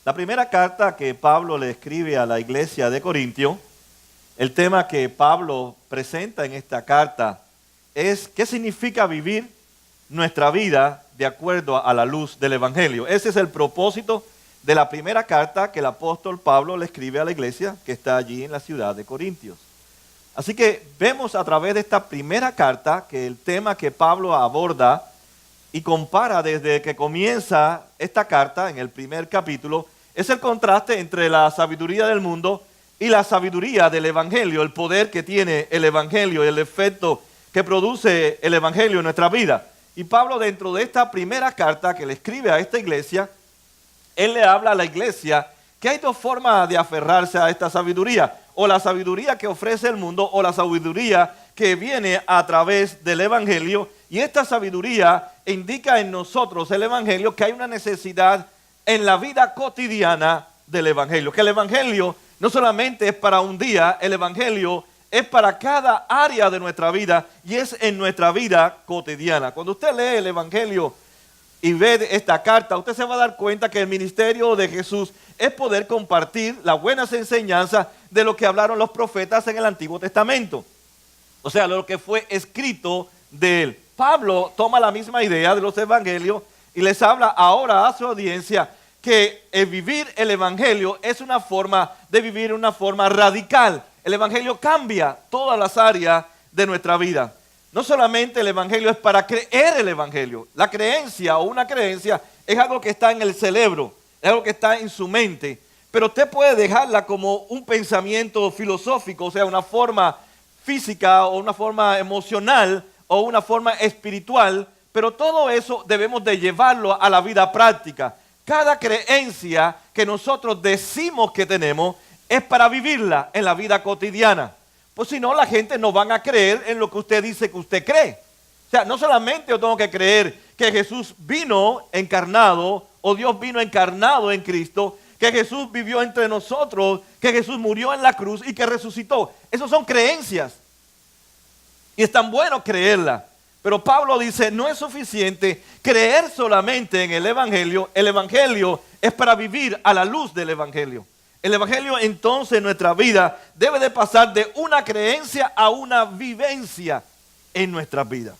La primera carta que Pablo le escribe a la iglesia de Corintio, el tema que Pablo presenta en esta carta es ¿qué significa vivir nuestra vida de acuerdo a la luz del Evangelio? Ese es el propósito de la primera carta que el apóstol Pablo le escribe a la iglesia que está allí en la ciudad de Corintios. Así que vemos a través de esta primera carta que el tema que Pablo aborda y compara desde que comienza esta carta en el primer capítulo es el contraste entre la sabiduría del mundo y la sabiduría del Evangelio, el poder que tiene el Evangelio y el efecto que produce el Evangelio en nuestra vida. Y Pablo, dentro de esta primera carta que le escribe a esta iglesia, él le habla a la iglesia que hay dos formas de aferrarse a esta sabiduría, o la sabiduría que ofrece el mundo o la sabiduría que viene a través del Evangelio. Y esta sabiduría indica en nosotros, el Evangelio, que hay una necesidad en la vida cotidiana del Evangelio, que el Evangelio no solamente es para un día, el Evangelio es para cada área de nuestra vida y es en nuestra vida cotidiana. Cuando usted lee el Evangelio y ve esta carta, usted se va a dar cuenta que el ministerio de Jesús es poder compartir las buenas enseñanzas de lo que hablaron los profetas en el Antiguo Testamento. O sea, lo que fue escrito de él. Pablo toma la misma idea de los evangelios y les habla ahora a su audiencia que el vivir el evangelio es una forma de vivir una forma radical. El evangelio cambia todas las áreas de nuestra vida. No solamente el evangelio es para creer el evangelio. La creencia o una creencia es algo que está en el cerebro, es algo que está en su mente. Pero usted puede dejarla como un pensamiento filosófico, o sea, una forma física o una forma emocional o una forma espiritual, pero todo eso debemos de llevarlo a la vida práctica. Cada creencia que nosotros decimos que tenemos es para vivirla en la vida cotidiana. Pues si no, la gente no van a creer en lo que usted dice que usted cree. O sea, no solamente yo tengo que creer que Jesús vino encarnado o Dios vino encarnado en Cristo, que Jesús vivió entre nosotros, que Jesús murió en la cruz y que resucitó. Esas son creencias. Y es tan bueno creerla. Pero Pablo dice, no es suficiente creer solamente en el Evangelio. El Evangelio es para vivir a la luz del Evangelio. El Evangelio entonces en nuestra vida debe de pasar de una creencia a una vivencia en nuestra vida.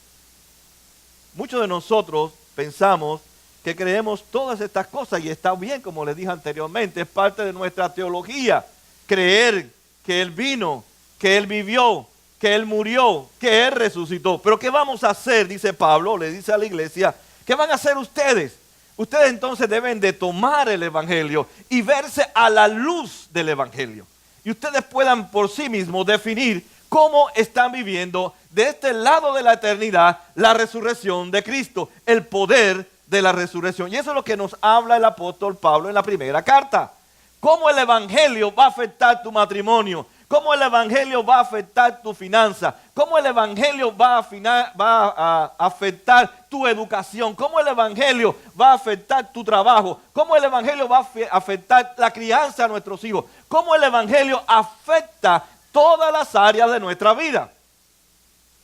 Muchos de nosotros pensamos que creemos todas estas cosas y está bien, como les dije anteriormente, es parte de nuestra teología. Creer que Él vino, que Él vivió, que Él murió, que Él resucitó. Pero ¿qué vamos a hacer? Dice Pablo, le dice a la iglesia, ¿qué van a hacer ustedes? Ustedes entonces deben de tomar el Evangelio y verse a la luz del Evangelio. Y ustedes puedan por sí mismos definir cómo están viviendo de este lado de la eternidad la resurrección de Cristo, el poder de la resurrección. Y eso es lo que nos habla el apóstol Pablo en la primera carta. Cómo el Evangelio va a afectar tu matrimonio, cómo el Evangelio va a afectar tu finanza, cómo el Evangelio va a afectar tu educación, cómo el Evangelio va a afectar tu trabajo, cómo el Evangelio va a afectar la crianza de nuestros hijos, cómo el Evangelio afecta todas las áreas de nuestra vida.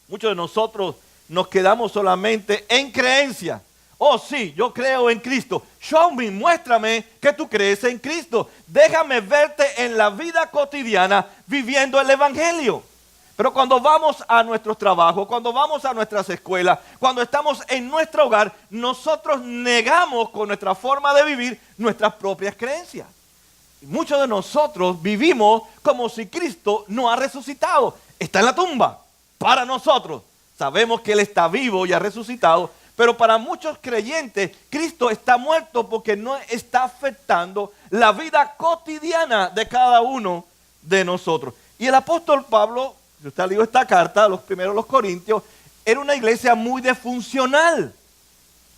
Muchos de nosotros nos quedamos solamente en creencia. Oh sí, yo creo en Cristo. Show me, muéstrame que tú crees en Cristo. Déjame verte en la vida cotidiana viviendo el Evangelio. Pero cuando vamos a nuestros trabajos, cuando vamos a nuestras escuelas, cuando estamos en nuestro hogar, nosotros negamos con nuestra forma de vivir nuestras propias creencias. Y muchos de nosotros vivimos como si Cristo no ha resucitado. Está en la tumba. Para nosotros sabemos que Él está vivo y ha resucitado. Pero para muchos creyentes, Cristo está muerto porque no está afectando la vida cotidiana de cada uno de nosotros. Y el apóstol Pablo, si usted leyó esta carta, los Corintios, era una iglesia muy disfuncional,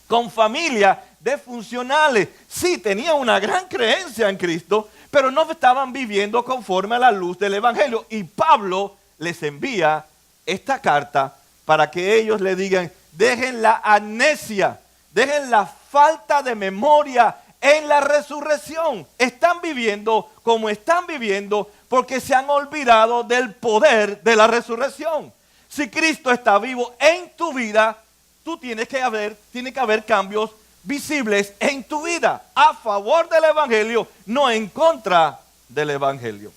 con familias disfuncionales. Sí, tenía una gran creencia en Cristo, pero no estaban viviendo conforme a la luz del Evangelio. Y Pablo les envía esta carta para que ellos le digan, dejen la amnesia, dejen la falta de memoria en la resurrección. Están viviendo como están viviendo porque se han olvidado del poder de la resurrección. Si Cristo está vivo en tu vida, tiene que haber cambios visibles en tu vida, a favor del Evangelio, no en contra del Evangelio.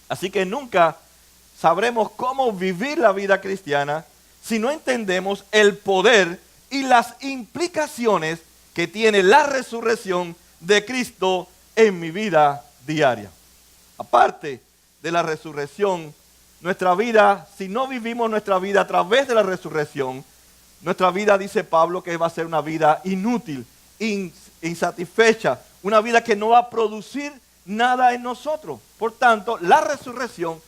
Así que nunca sabremos cómo vivir la vida cristiana si no entendemos el poder y las implicaciones que tiene la resurrección de Cristo en mi vida diaria. Aparte de la resurrección, nuestra vida, si no vivimos nuestra vida a través de la resurrección, nuestra vida, dice Pablo, que va a ser una vida inútil, insatisfecha, una vida que no va a producir nada en nosotros. Por tanto, la resurrección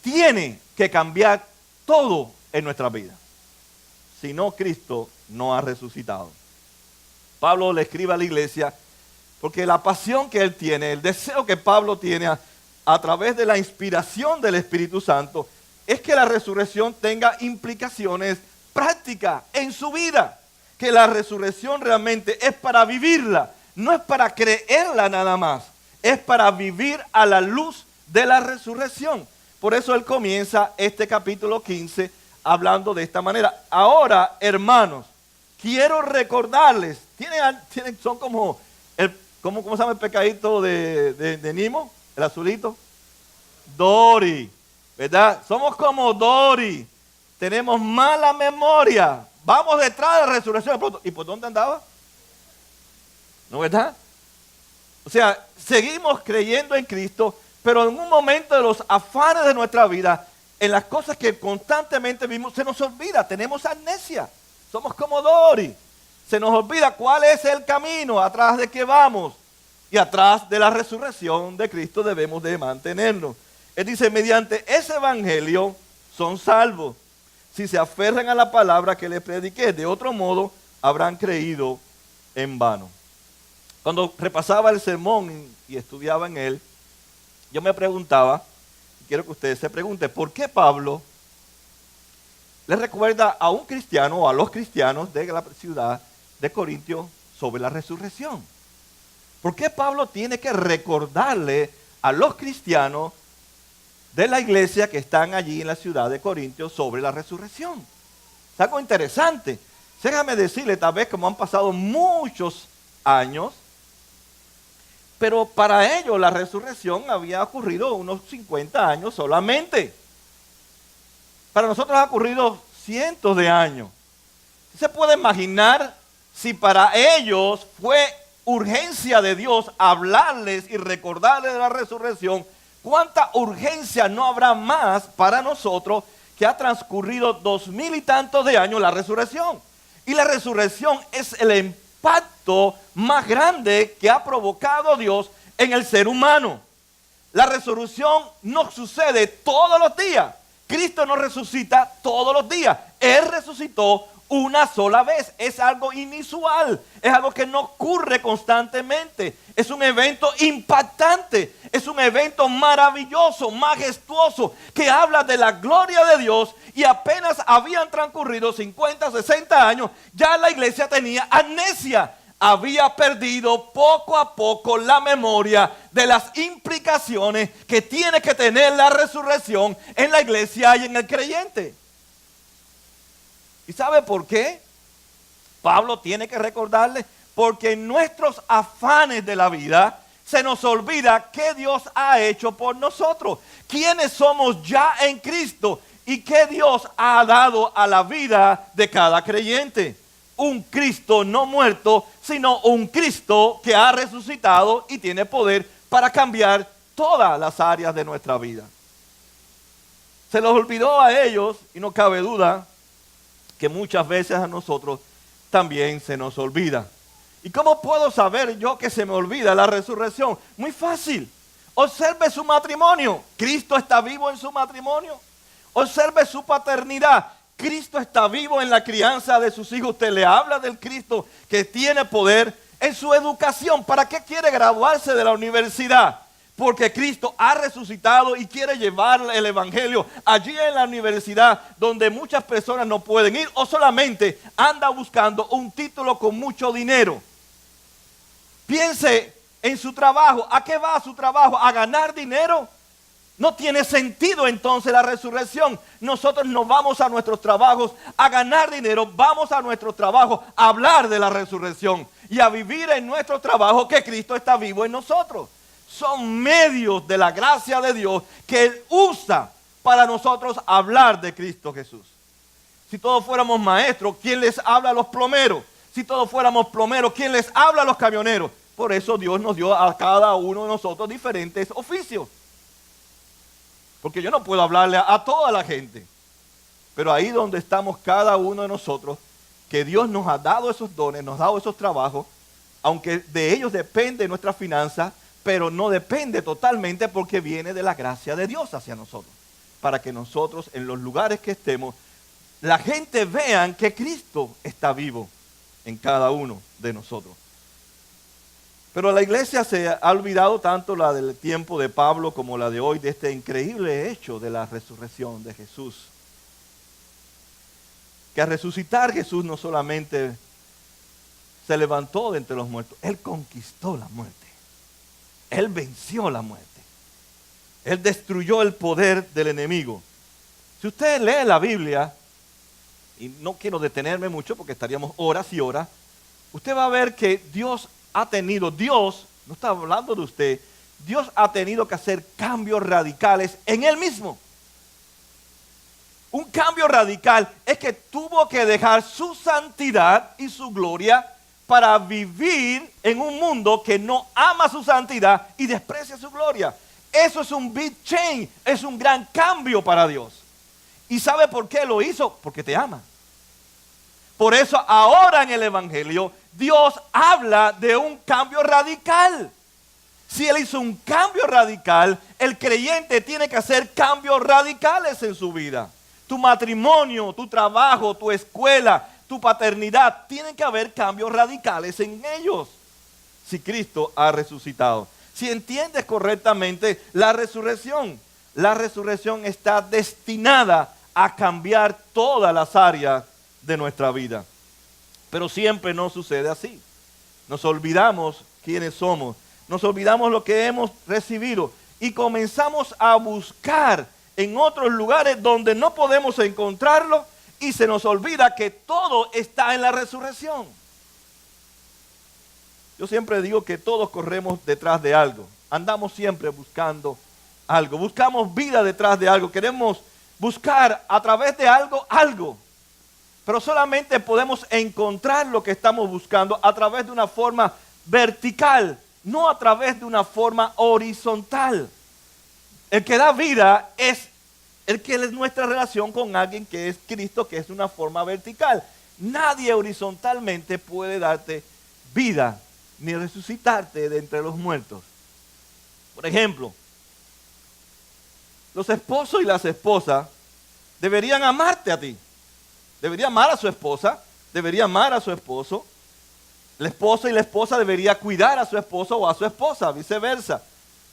tiene que cambiar todo en nuestra vida. Si no, Cristo no ha resucitado. Pablo le escribe a la iglesia porque la pasión que él tiene, el deseo que Pablo tiene a través de la inspiración del Espíritu Santo, es que la resurrección tenga implicaciones prácticas en su vida. Que la resurrección realmente es para vivirla, no es para creerla nada más, es para vivir a la luz de la resurrección. Por eso él comienza este capítulo 15 hablando de esta manera. Ahora, hermanos, quiero recordarles, son como, ¿cómo se llama el pescadito de Nemo? El azulito. Dory, ¿verdad? Somos como Dory, tenemos mala memoria, vamos detrás de la resurrección. ¿Y por dónde andaba? ¿No, verdad? O sea, seguimos creyendo en Cristo, pero en un momento de los afanes de nuestra vida, en las cosas que constantemente vivimos, se nos olvida, tenemos amnesia. Somos como Dory. Se nos olvida cuál es el camino, atrás de qué vamos. Y atrás de la resurrección de Cristo debemos de mantenernos. Él dice, mediante ese evangelio son salvos, si se aferran a la palabra que les prediqué. De otro modo, habrán creído en vano. Cuando repasaba el sermón y estudiaba en él, yo me preguntaba, y quiero que ustedes se pregunten, ¿por qué Pablo le recuerda a un cristiano o a los cristianos de la ciudad de Corintio sobre la resurrección? ¿Por qué Pablo tiene que recordarle a los cristianos de la iglesia que están allí en la ciudad de Corintio sobre la resurrección? Es algo interesante. Déjame decirle, tal vez como han pasado muchos años, pero para ellos la resurrección había ocurrido unos 50 años solamente. Para nosotros ha ocurrido cientos de años. ¿Se puede imaginar si para ellos fue urgencia de Dios hablarles y recordarles de la resurrección? ¿Cuánta urgencia no habrá más para nosotros que ha transcurrido 2000 y tantos de años la resurrección? Y la resurrección es el impacto más grande que ha provocado Dios en el ser humano. La resurrección no sucede todos los días. Cristo no resucita todos los días. Él resucitó una sola vez. Es algo inusual. Es algo que no ocurre constantemente. Es un evento impactante. Es un evento maravilloso, majestuoso, que habla de la gloria de Dios. Y apenas habían transcurrido 50, 60 años, ya la iglesia tenía amnesia. Había perdido poco a poco la memoria de las implicaciones que tiene que tener la resurrección en la iglesia y en el creyente. ¿Y sabe por qué? Pablo tiene que recordarle, porque en nuestros afanes de la vida se nos olvida qué Dios ha hecho por nosotros, quiénes somos ya en Cristo y qué Dios ha dado a la vida de cada creyente. Un Cristo no muerto, sino un Cristo que ha resucitado y tiene poder para cambiar todas las áreas de nuestra vida. Se los olvidó a ellos y no cabe duda que muchas veces a nosotros también se nos olvida. ¿Y cómo puedo saber yo que se me olvida la resurrección? Muy fácil. Observe su matrimonio. Cristo está vivo en su matrimonio. Observe su paternidad. Cristo está vivo en la crianza de sus hijos. Usted le habla del Cristo que tiene poder en su educación. ¿Para qué quiere graduarse de la universidad? Porque Cristo ha resucitado y quiere llevar el evangelio allí en la universidad donde muchas personas no pueden ir o solamente anda buscando un título con mucho dinero. Piense en su trabajo. ¿A qué va su trabajo? ¿A ganar dinero? No tiene sentido entonces la resurrección. Nosotros no vamos a nuestros trabajos a ganar dinero, vamos a nuestros trabajos a hablar de la resurrección y a vivir en nuestro trabajo que Cristo está vivo en nosotros. Son medios de la gracia de Dios que Él usa para nosotros hablar de Cristo Jesús. Si todos fuéramos maestros, ¿quién les habla a los plomeros? Si todos fuéramos plomeros, ¿quién les habla a los camioneros? Por eso Dios nos dio a cada uno de nosotros diferentes oficios. Porque yo no puedo hablarle a toda la gente. Pero ahí donde estamos cada uno de nosotros, que Dios nos ha dado esos dones, nos ha dado esos trabajos, aunque de ellos depende nuestra finanza, pero no depende totalmente porque viene de la gracia de Dios hacia nosotros. Para que nosotros en los lugares que estemos, la gente vean que Cristo está vivo en cada uno de nosotros. Pero la iglesia se ha olvidado tanto la del tiempo de Pablo como la de hoy, de este increíble hecho de la resurrección de Jesús. Que al resucitar Jesús no solamente se levantó de entre los muertos, Él conquistó la muerte. Él venció la muerte. Él destruyó el poder del enemigo. Si usted lee la Biblia, y no quiero detenerme mucho porque estaríamos horas y horas, usted va a ver que Dios, no está hablando de usted, Dios ha tenido que hacer cambios radicales en Él mismo. Un cambio radical es que tuvo que dejar su santidad y su gloria para vivir en un mundo que no ama su santidad y desprecia su gloria. Eso es un big change, es un gran cambio para Dios. ¿Y sabe por qué lo hizo? Porque te ama. Por eso ahora en el Evangelio Dios habla de un cambio radical. Si Él hizo un cambio radical, el creyente tiene que hacer cambios radicales en su vida. Tu matrimonio, tu trabajo, tu escuela, tu paternidad, tienen que haber cambios radicales en ellos. Si Cristo ha resucitado. Si entiendes correctamente la resurrección está destinada a cambiar todas las áreas de nuestra vida. Pero siempre no sucede así. Nos olvidamos quiénes somos, nos olvidamos lo que hemos recibido y comenzamos a buscar en otros lugares donde no podemos encontrarlo y se nos olvida que todo está en la resurrección. Yo siempre digo que todos corremos detrás de algo, andamos siempre buscando algo, buscamos vida detrás de algo, queremos buscar a través de algo. Pero solamente podemos encontrar lo que estamos buscando a través de una forma vertical, no a través de una forma horizontal. El que da vida es el que es nuestra relación con alguien que es Cristo, que es una forma vertical. Nadie horizontalmente puede darte vida ni resucitarte de entre los muertos. Por ejemplo, los esposos y las esposas deberían amarte a ti. Debería amar a su esposa, debería amar a su esposo. El esposo y la esposa debería cuidar a su esposo o a su esposa, viceversa.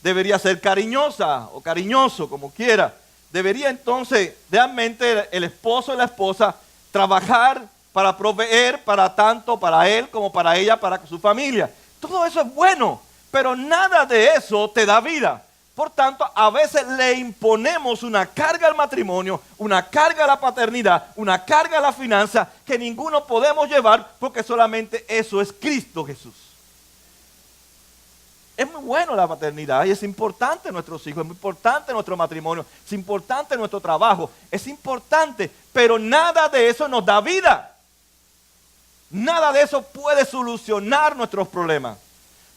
Debería ser cariñosa o cariñoso, como quiera. Debería entonces, realmente, el esposo y la esposa trabajar para proveer para tanto para él como para ella, para su familia. Todo eso es bueno, pero nada de eso te da vida. Por tanto, a veces le imponemos una carga al matrimonio, una carga a la paternidad, una carga a la finanza que ninguno podemos llevar porque solamente eso es Cristo Jesús. Es muy bueno la paternidad y es importante nuestros hijos, es muy importante nuestro matrimonio, es importante nuestro trabajo, es importante, pero nada de eso nos da vida. Nada de eso puede solucionar nuestros problemas.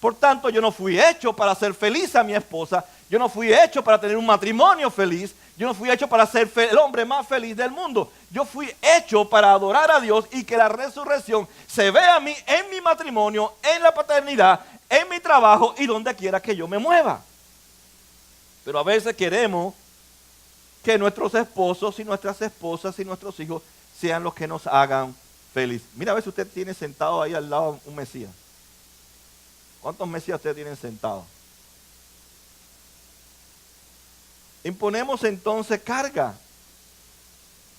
Por tanto, yo no fui hecho para hacer feliz a mi esposa, yo no fui hecho para tener un matrimonio feliz, yo no fui hecho para ser el hombre más feliz del mundo. Yo fui hecho para adorar a Dios y que la resurrección se vea a mí en mi matrimonio, en la paternidad, en mi trabajo y donde quiera que yo me mueva. Pero a veces queremos que nuestros esposos y nuestras esposas y nuestros hijos sean los que nos hagan feliz. Mira, a ver si usted tiene sentado ahí al lado un Mesías. ¿Cuántos Mesías ustedes tienen sentados? Imponemos entonces carga.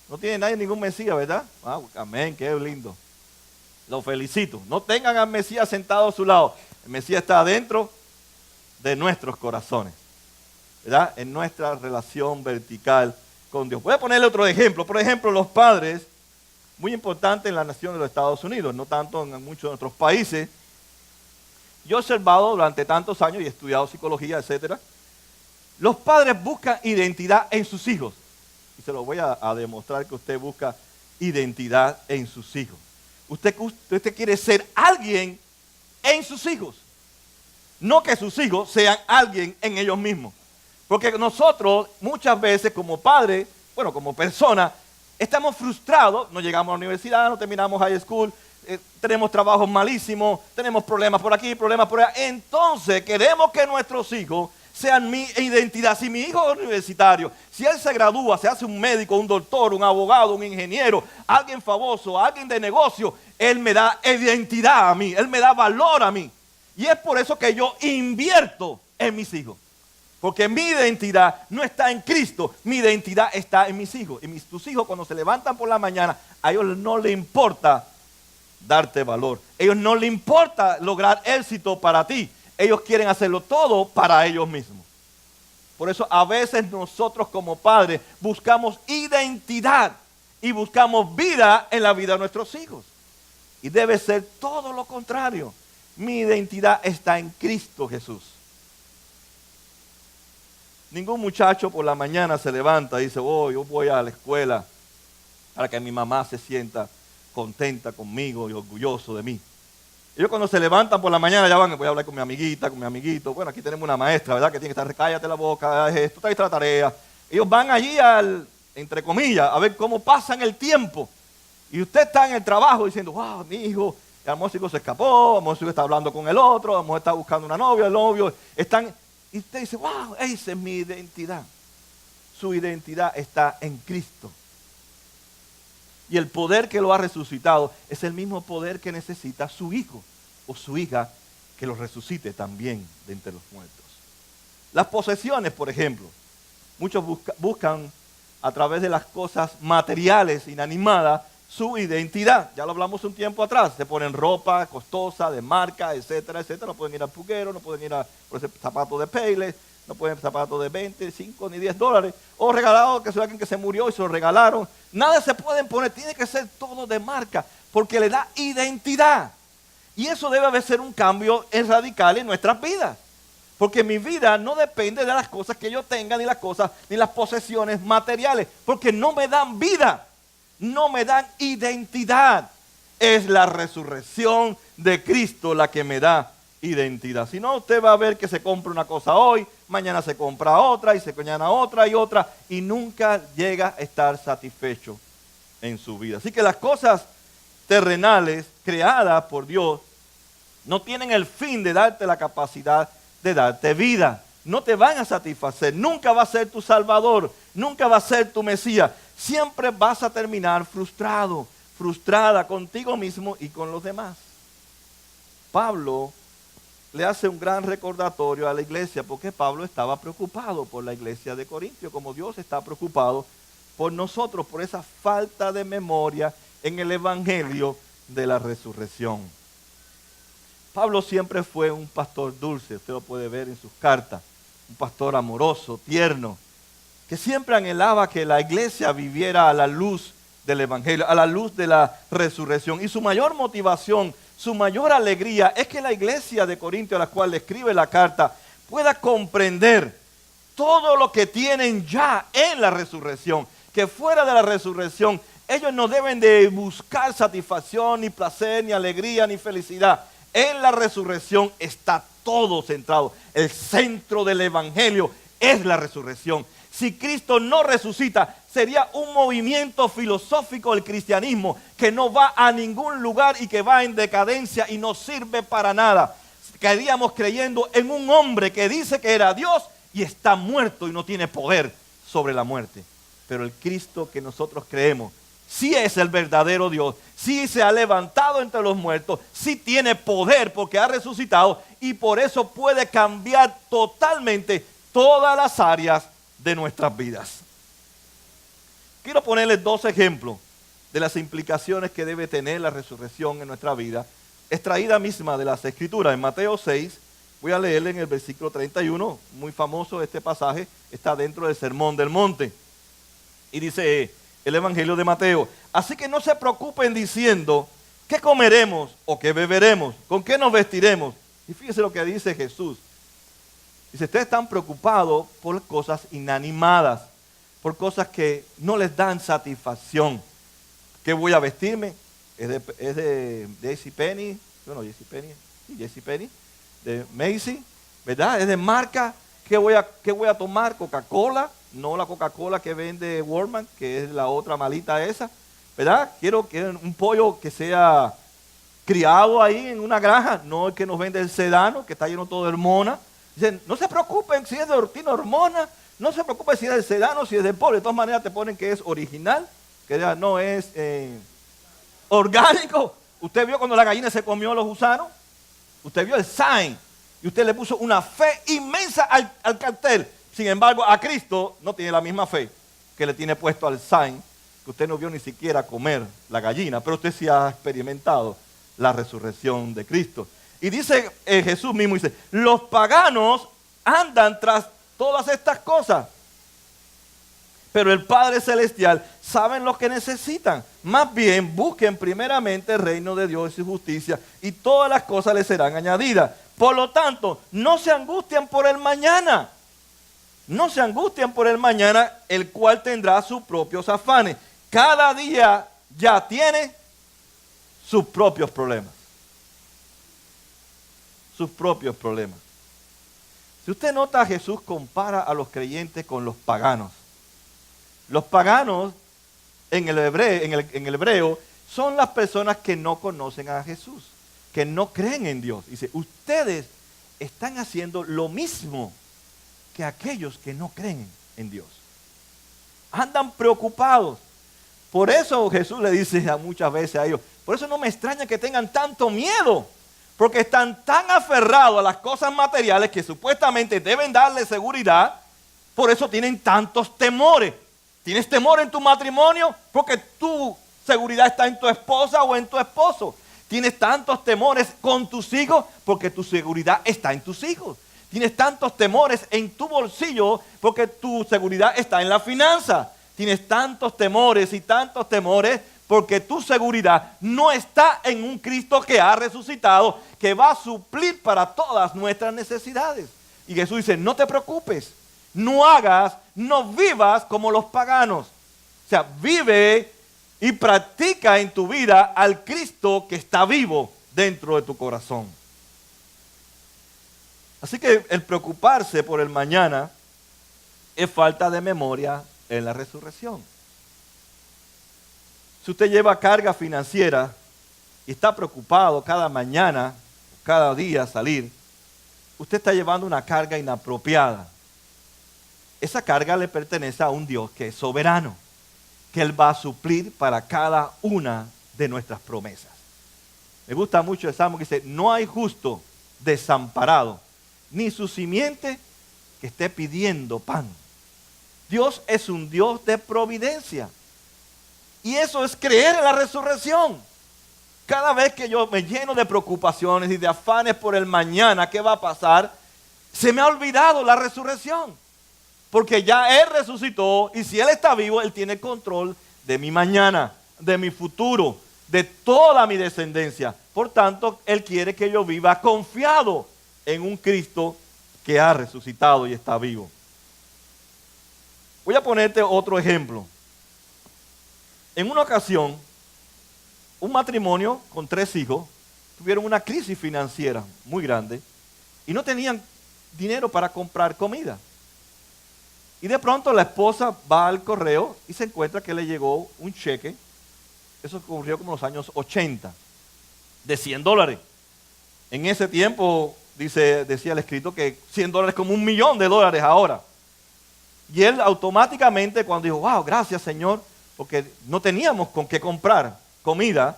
No tiene nadie ningún Mesías, ¿verdad? Ah, amén, qué lindo. Los felicito. No tengan al Mesías sentado a su lado. El Mesías está adentro de nuestros corazones. ¿verdad? En nuestra relación vertical con Dios. Voy a ponerle otro ejemplo. Por ejemplo, los padres, muy importante en la nación de los Estados Unidos, no tanto en muchos de otros países. Yo he observado durante tantos años y he estudiado psicología, etcétera. Los padres buscan identidad en sus hijos. Y se lo voy a demostrar que usted busca identidad en sus hijos. Usted quiere ser alguien en sus hijos. No que sus hijos sean alguien en ellos mismos. Porque nosotros muchas veces como padres, bueno, como personas, estamos frustrados, no llegamos a la universidad, no terminamos high school, tenemos trabajos malísimos, tenemos problemas por aquí, problemas por allá. Entonces queremos que nuestros hijos sean mi identidad. Si mi hijo es universitario, si él se gradúa, se hace un médico, un doctor, un abogado, un ingeniero, alguien famoso, alguien de negocio, él me da identidad a mí, él me da valor a mí. Y es por eso que yo invierto en mis hijos. Porque mi identidad no está en Cristo, mi identidad está en mis hijos. Y tus hijos cuando se levantan por la mañana, a ellos no les importa darte valor. A ellos no les importa lograr éxito para ti. Ellos quieren hacerlo todo para ellos mismos. Por eso a veces nosotros como padres buscamos identidad y buscamos vida en la vida de nuestros hijos. Y debe ser todo lo contrario. Mi identidad está en Cristo Jesús. Ningún muchacho por la mañana se levanta y dice, oh, yo voy a la escuela para que mi mamá se sienta contenta conmigo y orgulloso de mí. Ellos cuando se levantan por la mañana ya van, voy a hablar con mi amiguita, con mi amiguito. Bueno, aquí tenemos una maestra, ¿verdad? Que tiene que estar, cállate la boca, esto, trae la tarea. Ellos van allí entre comillas, a ver cómo pasan el tiempo. Y usted está en el trabajo diciendo, wow, mi hijo, el músico se escapó, el músico está hablando con el otro, la mujer está buscando una novia, el novio, están... Y usted dice, wow, esa es mi identidad. Su identidad está en Cristo. Y el poder que lo ha resucitado es el mismo poder que necesita su hijo o su hija que lo resucite también de entre los muertos. Las posesiones, por ejemplo. Muchos buscan a través de las cosas materiales, inanimadas, su identidad. Ya lo hablamos un tiempo atrás. Se ponen ropa costosa, de marca, etcétera, etcétera. No pueden ir al puguero, no pueden ir a por ese zapatos de Payless, no pueden zapatos de 20, 5 ni 10 dólares. O regalado, que es alguien que se murió y se lo regalaron. Nada se pueden poner, tiene que ser todo de marca, porque le da identidad. Y eso debe ser un cambio radical en nuestras vidas. Porque mi vida no depende de las cosas que yo tenga, ni las posesiones materiales, porque no me dan vida. No me dan identidad. Es la resurrección de Cristo la que me da identidad. Si no, usted va a ver que se compra una cosa hoy, mañana se compra otra, y se mañana otra y otra, y nunca llega a estar satisfecho en su vida. Así que las cosas terrenales creadas por Dios no tienen el fin de darte la capacidad de darte vida. No te van a satisfacer. Nunca va a ser tu Salvador. Nunca va a ser tu Mesías. Siempre vas a terminar frustrado, frustrada contigo mismo y con los demás. Pablo le hace un gran recordatorio a la iglesia porque Pablo estaba preocupado por la iglesia de Corintio, como Dios está preocupado por nosotros, por esa falta de memoria en el evangelio de la resurrección. Pablo siempre fue un pastor dulce, usted lo puede ver en sus cartas, un pastor amoroso, tierno, que siempre anhelaba que la iglesia viviera a la luz del evangelio, a la luz de la resurrección. Y su mayor motivación, su mayor alegría es que la iglesia de Corinto, a la cual le escribe la carta, pueda comprender todo lo que tienen ya en la resurrección, que fuera de la resurrección ellos no deben de buscar satisfacción, ni placer, ni alegría, ni felicidad. En la resurrección está todo centrado. El centro del evangelio es la resurrección. Si Cristo no resucita, sería un movimiento filosófico del cristianismo que no va a ningún lugar y que va en decadencia y no sirve para nada. Quedaríamos creyendo en un hombre que dice que era Dios y está muerto y no tiene poder sobre la muerte. Pero el Cristo que nosotros creemos sí es el verdadero Dios, sí se ha levantado entre los muertos, sí tiene poder porque ha resucitado y por eso puede cambiar totalmente todas las áreas de nuestras vidas. Quiero ponerles dos ejemplos de las implicaciones que debe tener la resurrección en nuestra vida, extraída misma de las Escrituras. En Mateo 6, Voy a leerle en el versículo 31, muy famoso este pasaje, está dentro del Sermón del Monte. Y dice el Evangelio de Mateo: así que no se preocupen diciendo, ¿qué comeremos o qué beberemos? ¿Con qué nos vestiremos? Y fíjese lo que dice Jesús. Dice, ustedes están preocupados por cosas inanimadas, por cosas que no les dan satisfacción. ¿Qué voy a vestirme? Es de JCPenney, bueno, JCPenney, de Macy, ¿verdad? Es de marca. ¿Qué voy a tomar? Coca-Cola, no la Coca-Cola que vende Walmart, que es la otra malita esa, ¿verdad? Quiero un pollo que sea criado ahí en una granja, no el que nos vende el Sedano, que está lleno todo de hormonas. Dicen, no se preocupen si es de tiene hormonas, no se preocupen si es del Sedano, si es del pollo. De todas maneras te ponen que es original, que no es orgánico. ¿Usted vio cuando la gallina se comió los gusanos? Usted vio el sign y usted le puso una fe inmensa al cartel. Sin embargo, a Cristo no tiene la misma fe que le tiene puesto al sign, que usted no vio ni siquiera comer la gallina, pero usted sí ha experimentado la resurrección de Cristo. Y dice Jesús mismo, dice, los paganos andan tras todas estas cosas, pero el Padre Celestial sabe lo que necesitan. Más bien busquen primeramente el reino de Dios y su justicia, y todas las cosas les serán añadidas. Por lo tanto, no se angustien por el mañana. No se angustien por el mañana, el cual tendrá sus propios afanes. Cada día ya tiene sus propios problemas. Sus propios problemas. Si usted nota, Jesús compara a los creyentes con los paganos. Los paganos en el hebreo son las personas que no conocen a Jesús, que no creen en Dios. Dice, ustedes están haciendo lo mismo que aquellos que no creen en Dios. Andan preocupados. Por eso Jesús le dice muchas veces a ellos, por eso no me extraña que tengan tanto miedo, porque están tan aferrados a las cosas materiales que supuestamente deben darle seguridad, por eso tienen tantos temores. ¿Tienes temor en tu matrimonio? Porque tu seguridad está en tu esposa o en tu esposo. Tienes tantos temores con tus hijos porque tu seguridad está en tus hijos. Tienes tantos temores en tu bolsillo porque tu seguridad está en la finanza. Tienes tantos temores y tantos temores porque tu seguridad no está en un Cristo que ha resucitado, que va a suplir para todas nuestras necesidades. Y Jesús dice, no te preocupes, no vivas como los paganos. O sea, vive y practica en tu vida al Cristo que está vivo dentro de tu corazón. Así que el preocuparse por el mañana es falta de memoria en la resurrección. Si usted lleva carga financiera y está preocupado cada mañana, cada día salir, usted está llevando una carga inapropiada. Esa carga le pertenece a un Dios que es soberano, que Él va a suplir para cada una de nuestras promesas. Me gusta mucho el Salmo que dice, no hay justo desamparado, ni su simiente que esté pidiendo pan. Dios es un Dios de providencia. Y eso es creer en la resurrección. Cada vez que yo me lleno de preocupaciones y de afanes por el mañana, ¿qué va a pasar? Se me ha olvidado la resurrección. Porque ya Él resucitó y si Él está vivo, Él tiene control de mi mañana, de mi futuro, de toda mi descendencia. Por tanto, Él quiere que yo viva confiado en un Cristo que ha resucitado y está vivo. Voy a ponerte otro ejemplo. En una ocasión, un matrimonio con 3 hijos tuvieron una crisis financiera muy grande y no tenían dinero para comprar comida. Y de pronto la esposa va al correo y se encuentra que le llegó un cheque, eso ocurrió como en los años 80, de $100. En ese tiempo, decía el escrito que $100 es como $1.000.000 ahora. Y él automáticamente cuando dijo, wow, gracias Señor, porque no teníamos con qué comprar comida,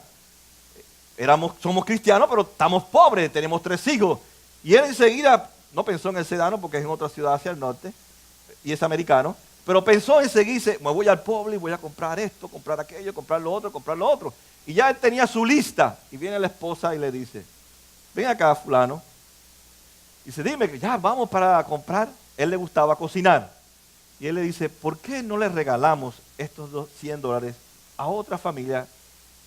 somos cristianos pero estamos pobres, tenemos 3 hijos. Y él enseguida, no pensó en el Sedano porque es en otra ciudad hacia el norte, y es americano, pero pensó enseguida, dice, me voy al pueblo y voy a comprar esto, comprar aquello, comprar lo otro. Y ya él tenía su lista, y viene la esposa y le dice, ven acá fulano, Dice, dime, ya vamos para comprar. Él le gustaba cocinar. Y él le dice, ¿por qué no le regalamos estos $100 a otra familia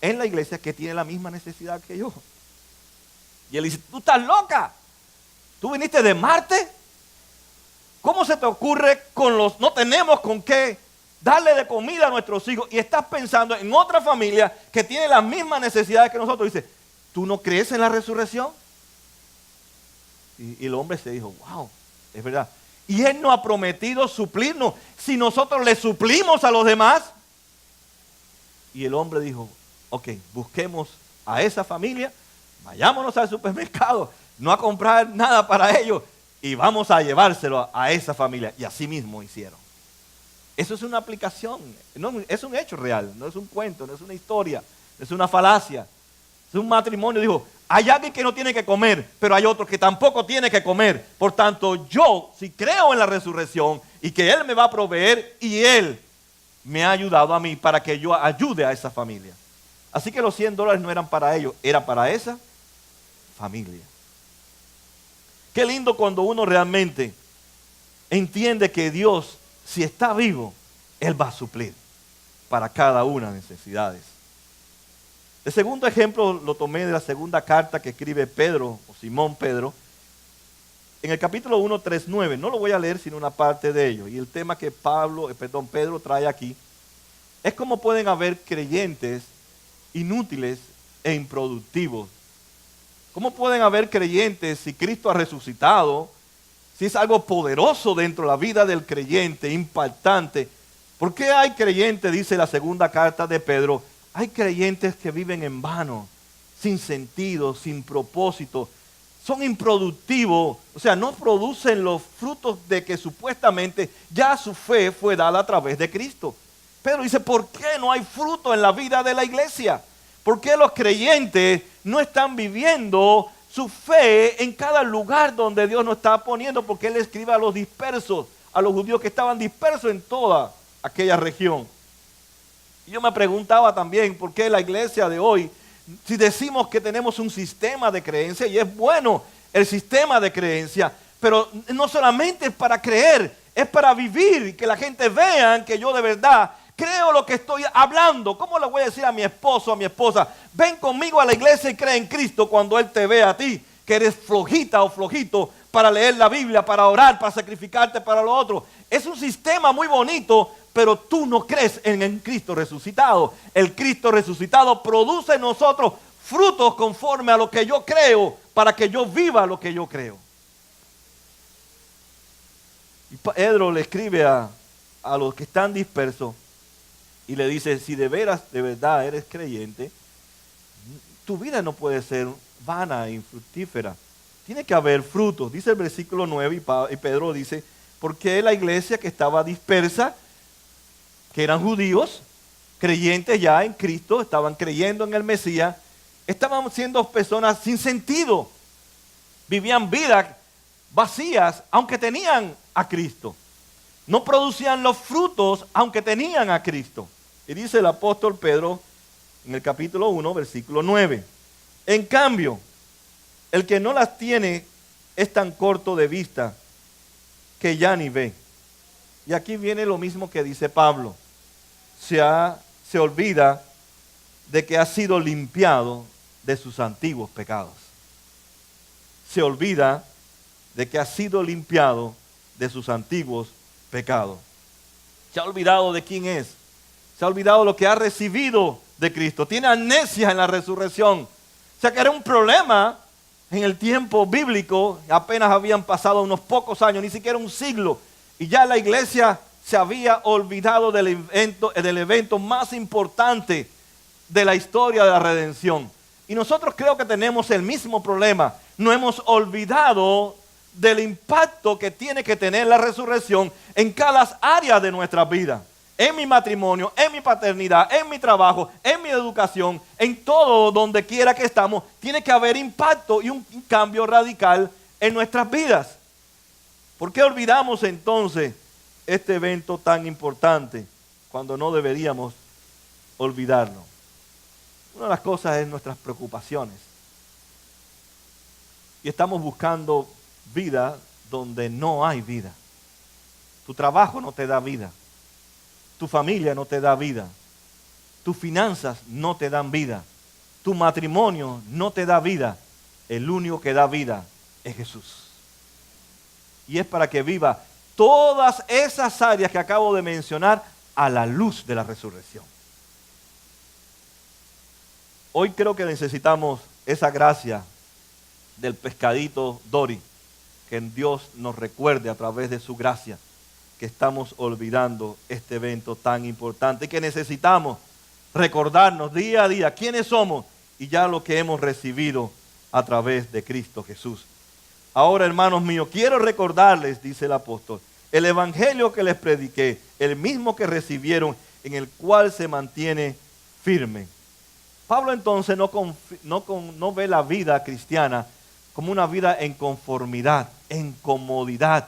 en la iglesia que tiene la misma necesidad que yo? Y él dice, tú estás loca. ¿Tú viniste de Marte? ¿Cómo se te ocurre no tenemos con qué darle de comida a nuestros hijos y estás pensando en otra familia que tiene las mismas necesidades que nosotros? Dice, ¿tú no crees en la resurrección? Y el hombre se dijo, wow, es verdad. Y Él nos ha prometido suplirnos si nosotros le suplimos a los demás. Y el hombre dijo, ok, busquemos a esa familia, vayámonos al supermercado, no a comprar nada para ellos, y vamos a llevárselo a esa familia. Y así mismo hicieron. Eso es una aplicación, no, es un hecho real, no es un cuento, no es una historia, no es una falacia. Es un matrimonio, dijo, hay alguien que no tiene que comer, pero hay otro que tampoco tiene que comer. Por tanto, yo, si creo en la resurrección y que Él me va a proveer y Él me ha ayudado a mí para que yo ayude a esa familia. Así que los $100 no eran para ellos, era para esa familia. Qué lindo cuando uno realmente entiende que Dios, si está vivo, Él va a suplir para cada una de las necesidades. El segundo ejemplo lo tomé de la segunda carta que escribe Pedro, o Simón Pedro, en el capítulo 1, 3, 9. No lo voy a leer sino una parte de ello. Y el tema que Pedro trae aquí es cómo pueden haber creyentes inútiles e improductivos. ¿Cómo pueden haber creyentes si Cristo ha resucitado? Si es algo poderoso dentro de la vida del creyente, impactante. ¿Por qué hay creyentes, dice la segunda carta de Pedro? Hay creyentes que viven en vano, sin sentido, sin propósito. Son improductivos, o sea, no producen los frutos de que supuestamente ya su fe fue dada a través de Cristo. Pedro dice, ¿por qué no hay fruto en la vida de la iglesia? ¿Por qué los creyentes no están viviendo su fe en cada lugar donde Dios nos está poniendo? Porque Él escribe a los dispersos, a los judíos que estaban dispersos en toda aquella región. Y yo me preguntaba también, ¿por qué la iglesia de hoy, si decimos que tenemos un sistema de creencia, y es bueno el sistema de creencia, pero no solamente es para creer, es para vivir y que la gente vea que yo de verdad creo lo que estoy hablando? ¿Cómo le voy a decir a mi esposo o a mi esposa, ven conmigo a la iglesia y cree en Cristo, cuando Él te ve a ti, que eres flojita o flojito para leer la Biblia, para orar, para sacrificarte para lo otro? Es un sistema muy bonito, pero tú no crees en el Cristo resucitado. El Cristo resucitado produce en nosotros frutos conforme a lo que yo creo, para que yo viva lo que yo creo. Y Pedro le escribe a los que están dispersos y le dice, si de verdad eres creyente, tu vida no puede ser vana e infructífera. Tiene que haber frutos. Dice el versículo 9 y Pedro dice, porque la iglesia que estaba dispersa, que eran judíos, creyentes ya en Cristo, estaban creyendo en el Mesías, estaban siendo personas sin sentido, vivían vidas vacías, aunque tenían a Cristo. No producían los frutos, aunque tenían a Cristo. Y dice el apóstol Pedro, en el capítulo 1, versículo 9, en cambio, el que no las tiene es tan corto de vista que ya ni ve. Y aquí viene lo mismo que dice Pablo. Se olvida de que ha sido limpiado de sus antiguos pecados. Se olvida de que ha sido limpiado de sus antiguos pecados. Se ha olvidado de quién es. Se ha olvidado lo que ha recibido de Cristo. Tiene amnesia en la resurrección. O sea que era un problema en el tiempo bíblico. Apenas habían pasado unos pocos años, ni siquiera un siglo. Y ya la iglesia se había olvidado del evento más importante de la historia de la redención. Y nosotros creo que tenemos el mismo problema. No hemos olvidado del impacto que tiene que tener la resurrección en cada área de nuestra vida. En mi matrimonio, en mi paternidad, en mi trabajo, en mi educación, en todo donde quiera que estamos, tiene que haber impacto y un cambio radical en nuestras vidas. ¿Por qué olvidamos entonces este evento tan importante cuando no deberíamos olvidarlo? Una de las cosas es nuestras preocupaciones. Y estamos buscando vida donde no hay vida. Tu trabajo no te da vida. Tu familia no te da vida. Tus finanzas no te dan vida. Tu matrimonio no te da vida. El único que da vida es Jesús. Y es para que viva todas esas áreas que acabo de mencionar a la luz de la resurrección. Hoy creo que necesitamos esa gracia del pescadito Dory, que Dios nos recuerde a través de su gracia que estamos olvidando este evento tan importante y que necesitamos recordarnos día a día quiénes somos y ya lo que hemos recibido a través de Cristo Jesús. Ahora, hermanos míos, quiero recordarles, dice el apóstol, el evangelio que les prediqué, el mismo que recibieron, en el cual se mantiene firme. Pablo entonces no ve la vida cristiana como una vida en conformidad, en comodidad,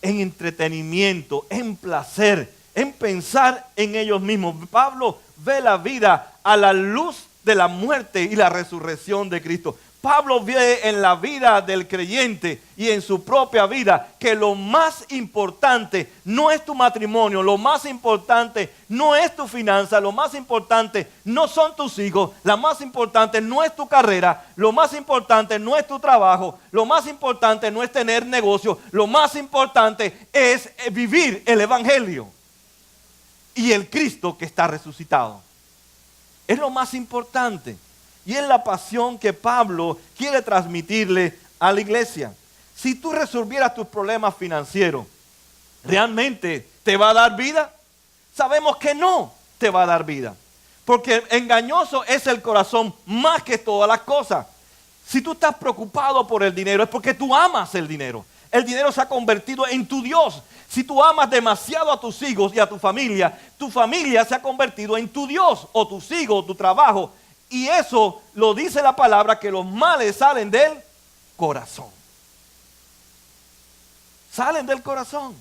en entretenimiento, en placer, en pensar en ellos mismos. Pablo ve la vida a la luz de la muerte y la resurrección de Cristo. Pablo ve en la vida del creyente y en su propia vida que lo más importante no es tu matrimonio, lo más importante no es tu finanza, lo más importante no son tus hijos, lo más importante no es tu carrera, lo más importante no es tu trabajo, lo más importante no es tener negocio, lo más importante es vivir el evangelio y el Cristo que está resucitado. Es lo más importante. Y es la pasión que Pablo quiere transmitirle a la iglesia. Si tú resolvieras tus problemas financieros, ¿realmente te va a dar vida? Sabemos que no te va a dar vida. Porque engañoso es el corazón más que todas las cosas. Si tú estás preocupado por el dinero, es porque tú amas el dinero. El dinero se ha convertido en tu Dios. Si tú amas demasiado a tus hijos y a tu familia se ha convertido en tu Dios, o tus hijos, tu trabajo. Y eso lo dice la palabra, que los males salen del corazón. Salen del corazón.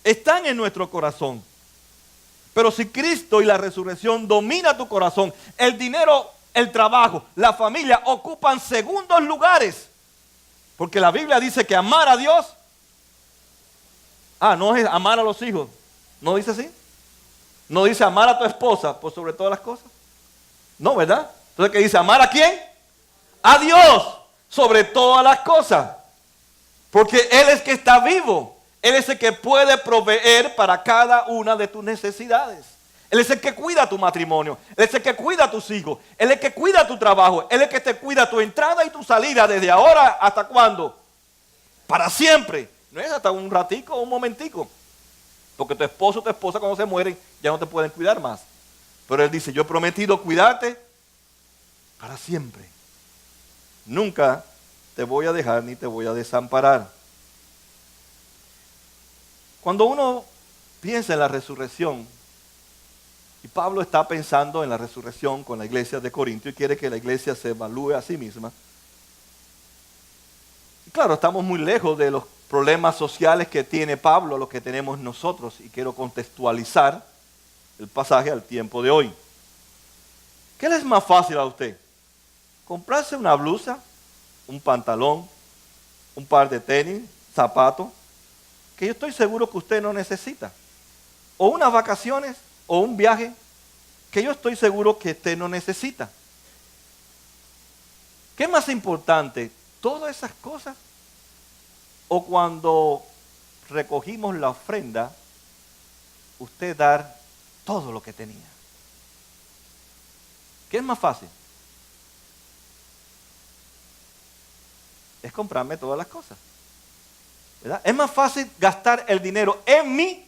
Están en nuestro corazón. Pero si Cristo y la resurrección domina tu corazón, el dinero, el trabajo, la familia ocupan segundos lugares. Porque la Biblia dice que amar a Dios, no es amar a los hijos. ¿No dice así? ¿No dice amar a tu esposa por sobre todas las cosas? No, ¿verdad? Entonces, ¿qué dice? ¿Amar a quién? A Dios sobre todas las cosas. Porque Él es que está vivo. Él es el que puede proveer para cada una de tus necesidades. Él es el que cuida tu matrimonio. Él es el que cuida a tus hijos. Él es el que cuida tu trabajo. Él es el que te cuida tu entrada y tu salida. ¿Desde ahora hasta cuándo? Para siempre. No es hasta un ratico o un momentico. Porque tu esposo o tu esposa cuando se mueren ya no te pueden cuidar más. Pero Él dice, yo he prometido cuidarte para siempre. Nunca te voy a dejar ni te voy a desamparar. Cuando uno piensa en la resurrección, y Pablo está pensando en la resurrección con la iglesia de Corintio y quiere que la iglesia se evalúe a sí misma. Y claro, estamos muy lejos de los problemas sociales que tiene Pablo, los que tenemos nosotros, y quiero contextualizar el pasaje al tiempo de hoy. ¿Qué le es más fácil a usted? ¿Comprarse una blusa, un pantalón, un par de tenis, zapatos, que yo estoy seguro que usted no necesita? ¿O unas vacaciones o un viaje que yo estoy seguro que usted no necesita? ¿Qué es más importante? ¿Todas esas cosas? ¿O cuando recogimos la ofrenda, usted dar todo lo que tenía? ¿Qué es más fácil? Es comprarme todas las cosas, ¿verdad? Es más fácil gastar el dinero en mí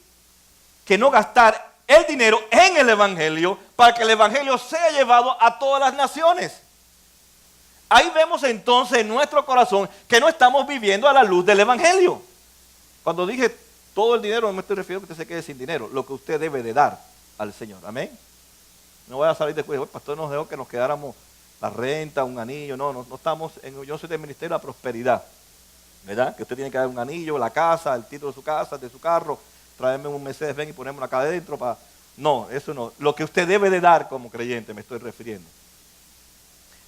que no gastar el dinero en el evangelio para que el evangelio sea llevado a todas las naciones. Ahí vemos entonces en nuestro corazón que no estamos viviendo a la luz del evangelio. Cuando dije todo el dinero, no me estoy refiriendo a que usted se quede sin dinero, lo que usted debe de dar al Señor. Amén. No voy a salir después, el pastor nos dejó que nos quedáramos la renta, un anillo. No estamos yo soy del Ministerio de la Prosperidad, ¿verdad? Que usted tiene que dar un anillo, la casa, el título de su casa, de su carro, traerme un Mercedes-Benz y ponerme acá adentro No, eso no. Lo que usted debe de dar como creyente me estoy refiriendo.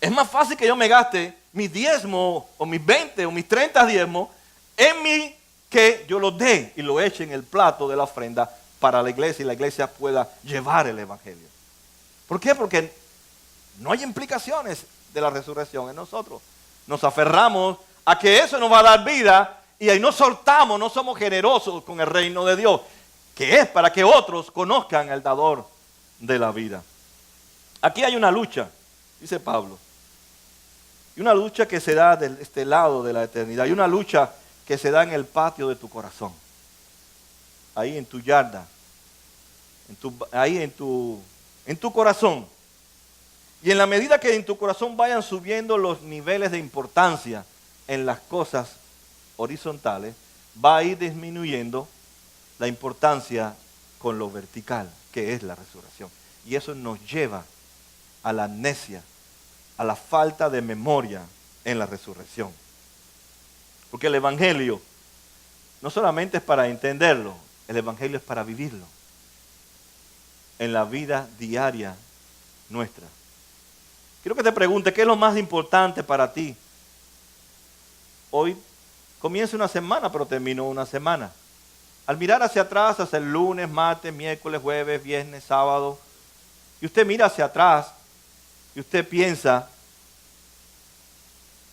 Es más fácil que yo me gaste mis 10 o mis 20 o mis 30 diezmos en mí que yo los dé y lo eche en el plato de la ofrenda para la iglesia y la iglesia pueda llevar el evangelio. ¿Por qué? Porque no hay implicaciones de la resurrección en nosotros. Nos aferramos a que eso nos va a dar vida y ahí no soltamos, no somos generosos con el reino de Dios, que es para que otros conozcan al dador de la vida. Aquí hay una lucha, dice Pablo, y una lucha que se da de este lado de la eternidad, y una lucha que se da en el patio de tu corazón, ahí en tu yarda, en tu corazón. Y en la medida que en tu corazón vayan subiendo los niveles de importancia en las cosas horizontales, va a ir disminuyendo la importancia con lo vertical, que es la resurrección. Y eso nos lleva a la amnesia, a la falta de memoria en la resurrección. Porque el evangelio no solamente es para entenderlo, el evangelio es para vivirlo en la vida diaria nuestra. Quiero que te pregunte, ¿qué es lo más importante para ti? Hoy comienza una semana, pero terminó una semana. Al mirar hacia atrás, hacia el lunes, martes, miércoles, jueves, viernes, sábado, y usted mira hacia atrás y usted piensa,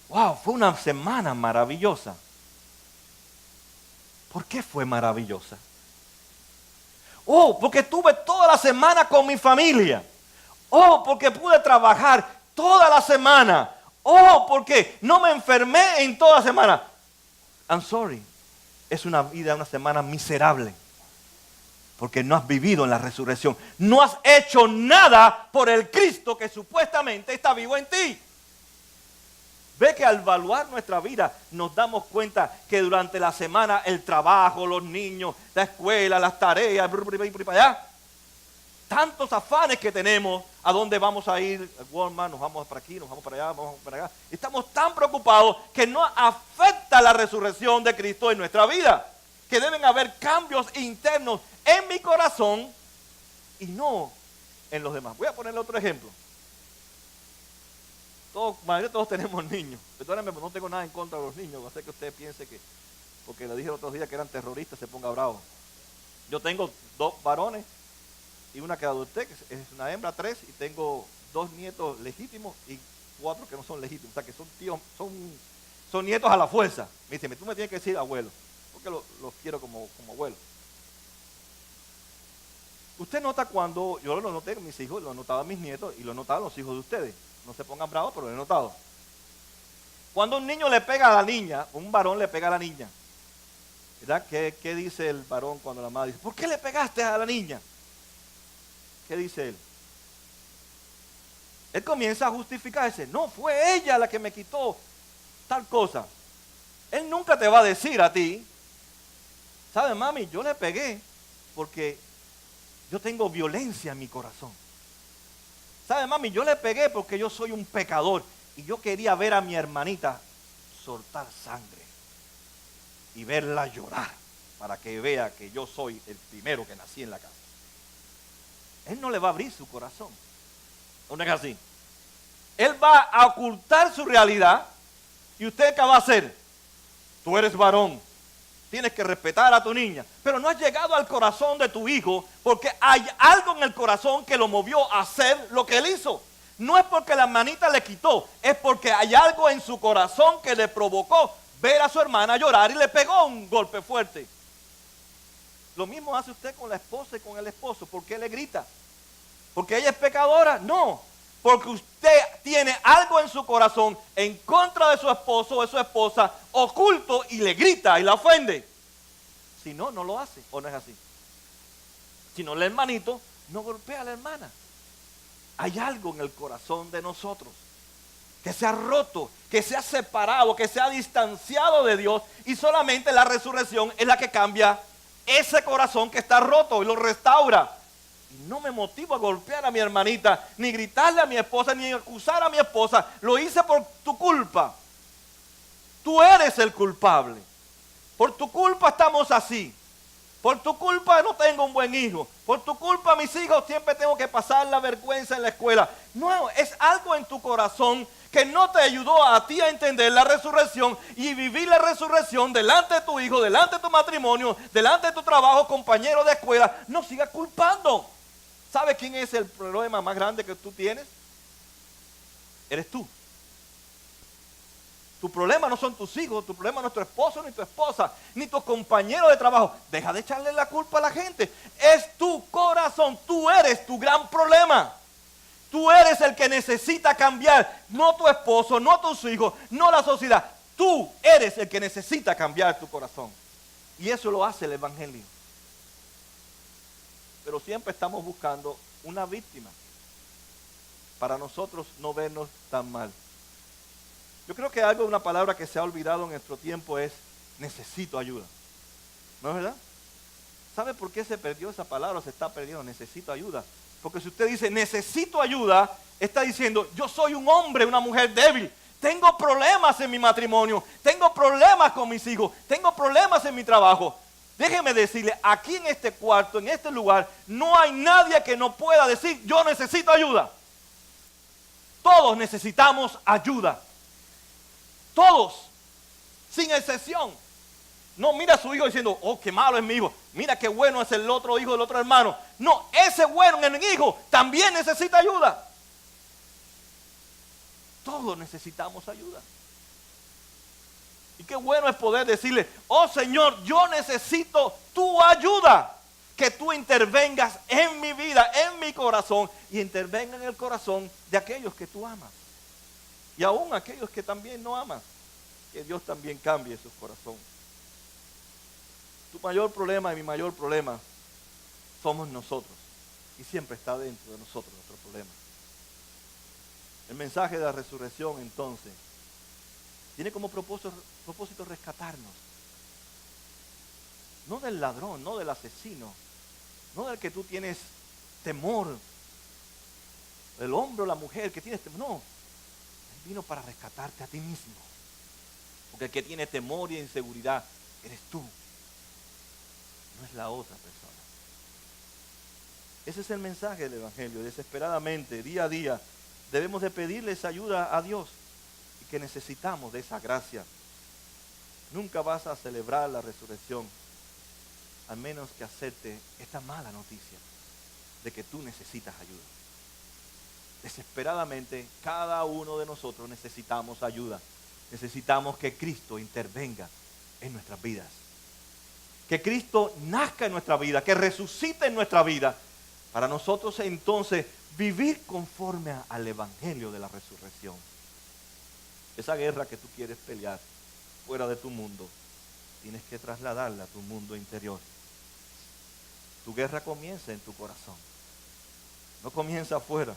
wow, fue una semana maravillosa. ¿Por qué fue maravillosa? Oh, porque estuve toda la semana con mi familia. Oh, porque pude trabajar toda la semana. Oh, porque no me enfermé en toda la semana. I'm sorry. Es una vida, una semana miserable. Porque no has vivido en la resurrección. No has hecho nada por el Cristo que supuestamente está vivo en ti. Ve que al evaluar nuestra vida nos damos cuenta que durante la semana el trabajo, los niños, la escuela, las tareas, para allá, tantos afanes que tenemos, a dónde vamos a ir, al Walmart, nos vamos para aquí, nos vamos para allá, vamos para allá. Estamos tan preocupados que no afecta la resurrección de Cristo en nuestra vida. Que deben haber cambios internos en mi corazón y no en los demás. Voy a ponerle otro ejemplo. Todos tenemos niños. Perdónenme, no tengo nada en contra de los niños. Va a ser que usted piense que, porque le dije el otro día que eran terroristas, se ponga bravo. Yo tengo 2 varones y una que adopté, que es una hembra, 3, y tengo 2 nietos legítimos y 4 que no son legítimos. O sea, que son tíos, son nietos a la fuerza. Me dice, tú me tienes que decir abuelo, porque los quiero como abuelo. Usted nota cuando, yo lo noté con mis hijos, lo notaba a mis nietos y lo notaban los hijos de ustedes. No se pongan bravos, pero lo he notado. Cuando un niño le pega a la niña, un varón le pega a la niña, ¿verdad? ¿Qué dice el varón cuando la madre dice, ¿por qué le pegaste a la niña? ¿Qué dice él? Él comienza a justificarse. No, fue ella la que me quitó tal cosa. Él nunca te va a decir a ti, ¿sabes, mami? Yo le pegué porque yo tengo violencia en mi corazón. ¿Sabe, mami? Yo le pegué porque yo soy un pecador y yo quería ver a mi hermanita soltar sangre y verla llorar para que vea que yo soy el primero que nací en la casa. Él no le va a abrir su corazón. ¿No es así? Él va a ocultar su realidad y usted ¿qué va a hacer? Tú eres varón. Tienes que respetar a tu niña, pero no has llegado al corazón de tu hijo porque hay algo en el corazón que lo movió a hacer lo que él hizo. No es porque la hermanita le quitó, es porque hay algo en su corazón que le provocó ver a su hermana llorar y le pegó un golpe fuerte. Lo mismo hace usted con la esposa y con el esposo. ¿Por qué le grita? ¿Porque ella es pecadora? No, porque usted tiene algo en su corazón en contra de su esposo o de su esposa oculto y le grita y la ofende. Si no, no lo hace, ¿o no es así? Si no, el hermanito no golpea a la hermana. Hay algo en el corazón de nosotros que se ha roto, que se ha separado, que se ha distanciado de Dios y solamente la resurrección es la que cambia ese corazón que está roto y lo restaura. Y no me motivo a golpear a mi hermanita, ni gritarle a mi esposa, ni acusar a mi esposa. Lo hice por tu culpa. Tú eres el culpable. Por tu culpa estamos así. Por tu culpa no tengo un buen hijo. Por tu culpa mis hijos siempre tengo que pasar la vergüenza en la escuela. No, es algo en tu corazón que no te ayudó a ti a entender la resurrección y vivir la resurrección delante de tu hijo, delante de tu matrimonio, delante de tu trabajo, compañero de escuela, no sigas culpando. ¿Sabes quién es el problema más grande que tú tienes? Eres tú. Tu problema no son tus hijos, tu problema no es tu esposo, ni tu esposa, ni tus compañeros de trabajo. Deja de echarle la culpa a la gente. Es tu corazón, tú eres tu gran problema. Tú eres el que necesita cambiar, no tu esposo, no tus hijos, no la sociedad. Tú eres el que necesita cambiar tu corazón. Y eso lo hace el Evangelio. Pero siempre estamos buscando una víctima para nosotros no vernos tan mal. Yo creo que una palabra que se ha olvidado en nuestro tiempo es necesito ayuda. ¿No es verdad? ¿Sabe por qué se perdió esa palabra o se está perdiendo? Necesito ayuda. Porque si usted dice necesito ayuda, está diciendo yo soy un hombre, una mujer débil. Tengo problemas en mi matrimonio, tengo problemas con mis hijos, tengo problemas en mi trabajo. Déjeme decirle, aquí en este cuarto, en este lugar, no hay nadie que no pueda decir yo necesito ayuda. Todos necesitamos ayuda. Todos, sin excepción. No mira a su hijo diciendo, oh, qué malo es mi hijo. Mira qué bueno es el otro hijo del otro hermano. No, ese bueno en el hijo también necesita ayuda. Todos necesitamos ayuda. Y qué bueno es poder decirle, oh Señor, yo necesito tu ayuda. Que tú intervengas en mi vida, en mi corazón, y intervenga en el corazón de aquellos que tú amas. Y aún aquellos que también no aman, que Dios también cambie sus corazones. Tu mayor problema y mi mayor problema somos nosotros. Y siempre está dentro de nosotros nuestro problema. El mensaje de la resurrección entonces tiene como propósito rescatarnos. No del ladrón, no del asesino, no del que tú tienes temor. El hombre o la mujer que tienes temor. No. Vino para rescatarte a ti mismo. Porque el que tiene temor y inseguridad eres tú. No es la otra persona. Ese es el mensaje del Evangelio. Desesperadamente, día a día, debemos de pedirle esa ayuda a Dios. Y que necesitamos de esa gracia. Nunca vas a celebrar la resurrección al menos que acepte esta mala noticia de que tú necesitas ayuda. Desesperadamente, cada uno de nosotros necesitamos ayuda. Necesitamos que Cristo intervenga en nuestras vidas. Que Cristo nazca en nuestra vida, que resucite en nuestra vida. Para nosotros entonces vivir conforme al Evangelio de la resurrección. Esa guerra que tú quieres pelear fuera de tu mundo, tienes que trasladarla a tu mundo interior. Tu guerra comienza en tu corazón. No comienza afuera.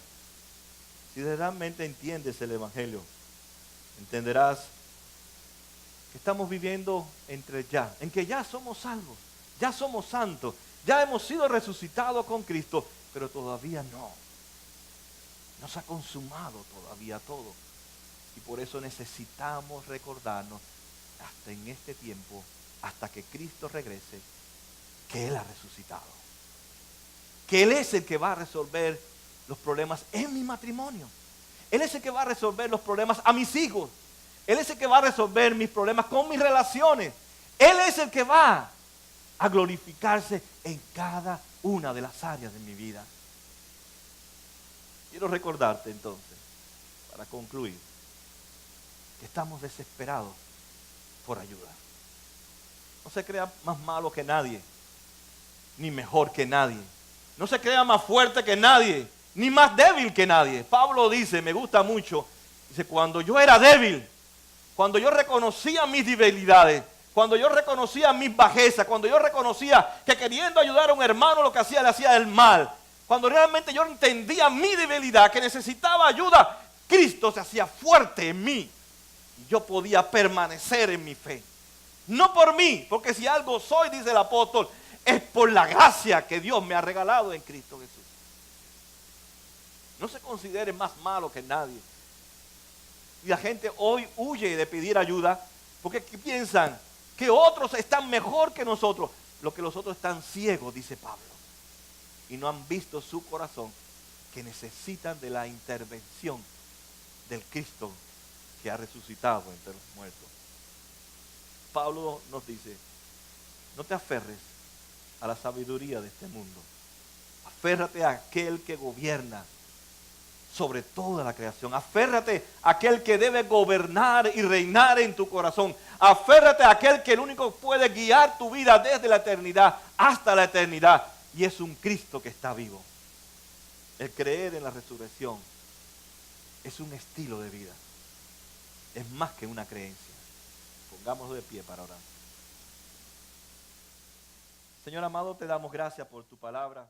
Si realmente entiendes el Evangelio, entenderás que estamos viviendo entre ya, en que ya somos salvos, ya somos santos, ya hemos sido resucitados con Cristo, pero todavía no se ha consumado todavía todo. Y por eso necesitamos recordarnos hasta en este tiempo, hasta que Cristo regrese, que Él ha resucitado. Que Él es el que va a resolver los problemas en mi matrimonio. Él es el que va a resolver los problemas a mis hijos. Él es el que va a resolver mis problemas con mis relaciones. Él es el que va a glorificarse en cada una de las áreas de mi vida. Quiero recordarte entonces, para concluir, que estamos desesperados por ayuda. No se crea más malo que nadie, ni mejor que nadie. No se crea más fuerte que nadie, ni más débil que nadie. Pablo dice, me gusta mucho, dice, cuando yo era débil, cuando yo reconocía mis debilidades, cuando yo reconocía mis bajezas, cuando yo reconocía que queriendo ayudar a un hermano lo que hacía le hacía el mal, cuando realmente yo entendía mi debilidad, que necesitaba ayuda, Cristo se hacía fuerte en mí. Y yo podía permanecer en mi fe. No por mí, porque si algo soy, dice el apóstol, es por la gracia que Dios me ha regalado en Cristo Jesús. No se considere más malo que nadie. Y la gente hoy huye de pedir ayuda porque piensan que otros están mejor que nosotros. Lo que los otros están ciegos, dice Pablo. Y no han visto su corazón, que necesitan de la intervención del Cristo que ha resucitado entre los muertos. Pablo nos dice, no te aferres a la sabiduría de este mundo. Aférrate a aquel que gobierna sobre toda la creación. Aférrate a aquel que debe gobernar y reinar en tu corazón. Aférrate a aquel que el único puede guiar tu vida desde la eternidad hasta la eternidad. Y es un Cristo que está vivo. El creer en la resurrección es un estilo de vida. Es más que una creencia. Pongámonos de pie para orar. Señor amado, te damos gracias por tu palabra.